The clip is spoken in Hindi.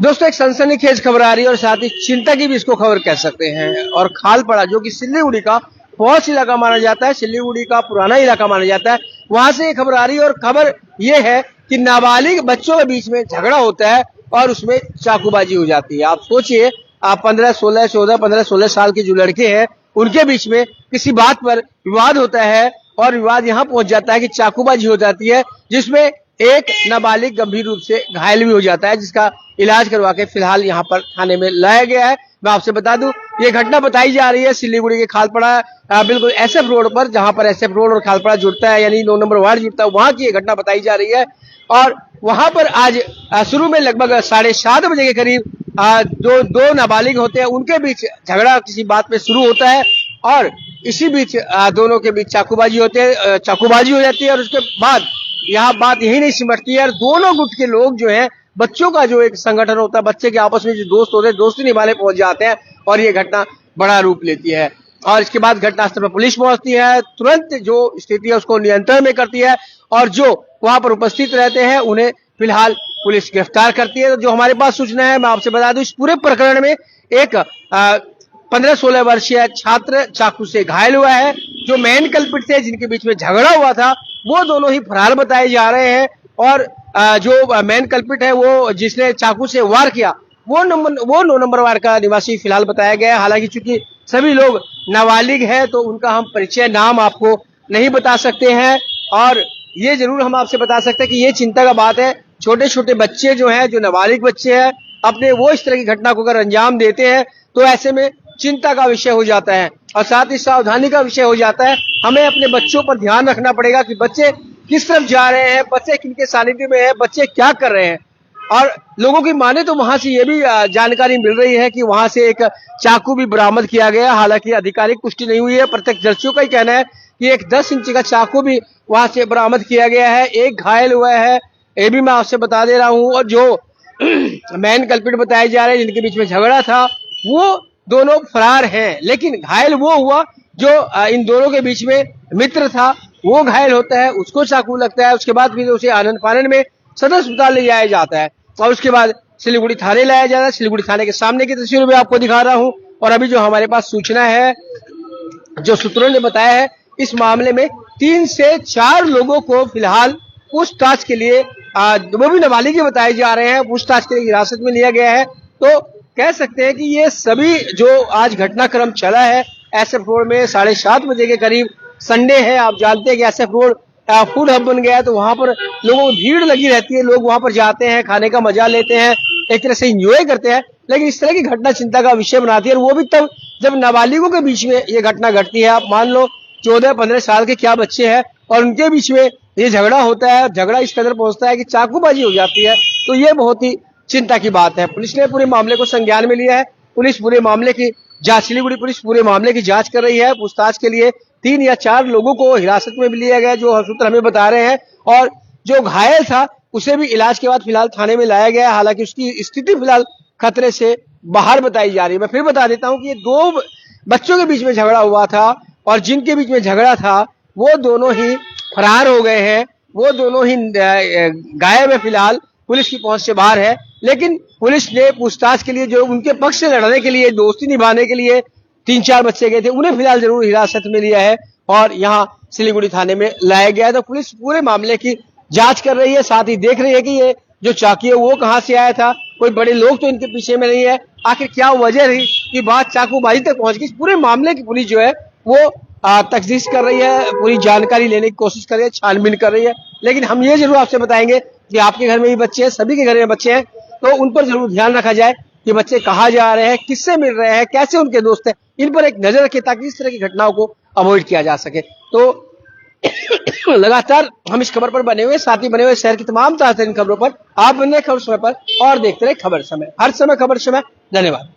दोस्तों, एक सनसनीखेज खबर आ रही है और साथ ही चिंता की भी इसको खबर कह सकते हैं। और खालपड़ा जो कि सिल्लीगुड़ी का पॉश इलाका माना जाता है, सिल्लीगुड़ी का पुराना इलाका माना जाता है, वहां से ये खबर आ रही है। और खबर ये है कि नाबालिग बच्चों के बीच में झगड़ा होता है और उसमें चाकूबाजी हो जाती है। आप सोचिए, आप 15, 16, 14, 15, 16 साल के जो लड़के हैं उनके बीच में किसी बात पर विवाद होता है और विवाद यहाँ पहुंच जाता है कि चाकूबाजी हो जाती है, जिसमें एक नाबालिग गंभीर रूप से घायल भी हो जाता है, जिसका इलाज करवा के फिलहाल यहाँ पर थाने में लाया गया है। मैं आपसे बता दूं, ये घटना बताई जा रही है सिल्लीगुड़ी के खालपड़ा बिल्कुल एसएफ रोड पर, जहां पर एसएफ रोड और खालपड़ा जुड़ता है, यानी 9 नंबर वार्ड जुड़ता है, वहां की ये घटना बताई जा रही है। और वहां पर आज शुरू में लगभग 7:30 बजे के करीब दो नाबालिग होते हैं, उनके बीच झगड़ा किसी बात पे शुरू होता है और इसी बीच दोनों के बीच चाकूबाजी हो जाती है। और उसके बाद यहाँ बात यही नहीं सिमटती है और दोनों गुट के लोग जो है, बच्चों का जो एक संगठन होता है, बच्चे के आपस में जो दोस्त होते हैं, दोस्ती निभाने पहुंच जाते हैं और ये घटना बड़ा रूप लेती है। और इसके बाद घटनास्थल पर पुलिस पहुंचती है, तुरंत जो स्थिति है उसको नियंत्रण में करती है और जो वहां पर उपस्थित रहते हैं उन्हें फिलहाल पुलिस गिरफ्तार करती है। तो जो हमारे पास सूचना है, मैं आपसे बता दूं, इस पूरे प्रकरण में एक 15-16 वर्षीय छात्र चाकू से घायल हुआ है। जो मेन कल्पित थे, जिनके बीच में झगड़ा हुआ था, वो दोनों ही फरार बताए जा रहे हैं। और जो मेन कल्पिट है, वो जिसने चाकू से वार किया, वो 9 नंबर वार्ड का निवासी फिलहाल बताया गया है। हालांकि चूंकि सभी लोग नाबालिग हैं तो उनका हम परिचय नाम आपको नहीं बता सकते हैं। और ये जरूर हम आपसे बता सकते हैं कि ये चिंता का बात है, छोटे छोटे बच्चे जो हैं, जो नाबालिग बच्चे हैं, अपने वो इस तरह की घटना को अगर अंजाम देते हैं तो ऐसे में चिंता का विषय हो जाता है और साथ ही सावधानी का विषय हो जाता है। हमें अपने बच्चों पर ध्यान रखना पड़ेगा कि बच्चे किस तरफ जा रहे हैं, बच्चे किनके सानिध्य में है, बच्चे क्या कर रहे हैं। और लोगों की माने तो वहां से ये भी जानकारी मिल रही है कि वहां से एक चाकू भी बरामद किया गया। हालांकि आधिकारिक पुष्टि नहीं हुई है, प्रत्यक्षदर्शियों का ही कहना है कि एक 10 इंच का चाकू भी वहां से बरामद किया गया है। एक घायल हुआ है, ये भी मैं आपसे बता दे रहा हूं। और जो मैन कल्पिट बताए जा रहे हैं, जिनके बीच में झगड़ा था, वो दोनों फरार हैं। लेकिन घायल वो हुआ जो इन दोनों के बीच में मित्र था, वो घायल होता है, उसको चाकू लगता है। उसके बाद फिर उसे आनंद फानन में सदर अस्पताल ले जाया जाता है और उसके बाद सिलीगुड़ी थाने लाया जाता है। सिलीगुड़ी थाने के सामने की तस्वीर भी आपको दिखा रहा हूं। और अभी जो हमारे पास सूचना है, जो सूत्रों ने बताया है, इस मामले में 3 से 4 लोगों को फिलहाल पूछताछ के लिए, वो भी नाबालिग बताए जा रहे हैं, पूछताछ के लिए हिरासत में लिया गया है। तो कह सकते हैं कि ये सभी जो आज घटनाक्रम चला है एसएफ रोड में 7:30 बजे के करीब, संडे है, आप जानते हैं कि एसएफ रोड फूड हब बन गया है, तो वहां पर लोगों की भीड़ लगी रहती है, लोग वहां पर जाते हैं, खाने का मजा लेते हैं, एक तरह से एंजॉय करते हैं। लेकिन इस तरह की घटना चिंता का विषय बनाती है और वो भी तब जब नाबालिगों के बीच में ये घटना घटती है। आप मान लो 14-15 साल के क्या बच्चे हैं और उनके बीच में ये झगड़ा होता है, झगड़ा इस कदर पहुंचता है कि चाकूबाजी हो जाती है। तो ये बहुत ही चिंता की बात है। पुलिस ने पूरे मामले को संज्ञान में लिया है। पुलिस पूरे मामले की जांच, सिलीगुड़ी पुलिस पूरे मामले की जांच कर रही है। पूछताछ के लिए 3 या 4 लोगों को हिरासत में भी लिया गया, जो सूत्र हमें बता रहे हैं। और जो घायल था उसे भी इलाज के बाद फिलहाल थाने में लाया गया है। हालांकि उसकी स्थिति फिलहाल खतरे से बाहर बताई जा रही है। मैं फिर बता देता हूं कि ये 2 बच्चों के बीच में झगड़ा हुआ था और जिनके बीच में झगड़ा था वो दोनों ही फरार हो गए हैं, वो दोनों ही गायब है, फिलहाल पुलिस की पहुंच से बाहर है। लेकिन पुलिस ने पूछताछ के लिए, जो उनके पक्ष से लड़ने के लिए, दोस्ती निभाने के लिए 3-4 बच्चे गए थे, उन्हें फिलहाल जरूर हिरासत में लिया है और यहाँ सिलीगुड़ी थाने में लाया गया है। तो पुलिस पूरे मामले की जांच कर रही है, साथ ही देख रही है कि ये जो चाकू है वो कहाँ से आया था, कोई बड़े लोग तो इनके पीछे में नहीं है, आखिर क्या वजह रही कि बात चाकूबाजी तक पहुंच गई। पूरे मामले की पुलिस जो है वो तफ्तीश कर रही है, पूरी जानकारी लेने की कोशिश कर रही है, छानबीन कर रही है। लेकिन हम ये जरूर आपसे बताएंगे कि आपके घर में भी बच्चे हैं, सभी के घर में बच्चे हैं, तो उन पर जरूर ध्यान रखा जाए कि बच्चे कहाँ जा रहे हैं, किससे मिल रहे हैं, कैसे उनके दोस्त हैं, इन पर एक नजर रखें ताकि इस तरह की घटनाओं को अवॉइड किया जा सके। तो लगातार हम इस खबर पर बने हुए, साथ ही बने हुए शहर की तमाम ताजा खबरों पर। आप बने खबर समय पर और देखते रहे खबर समय, हर समय खबर समय। धन्यवाद।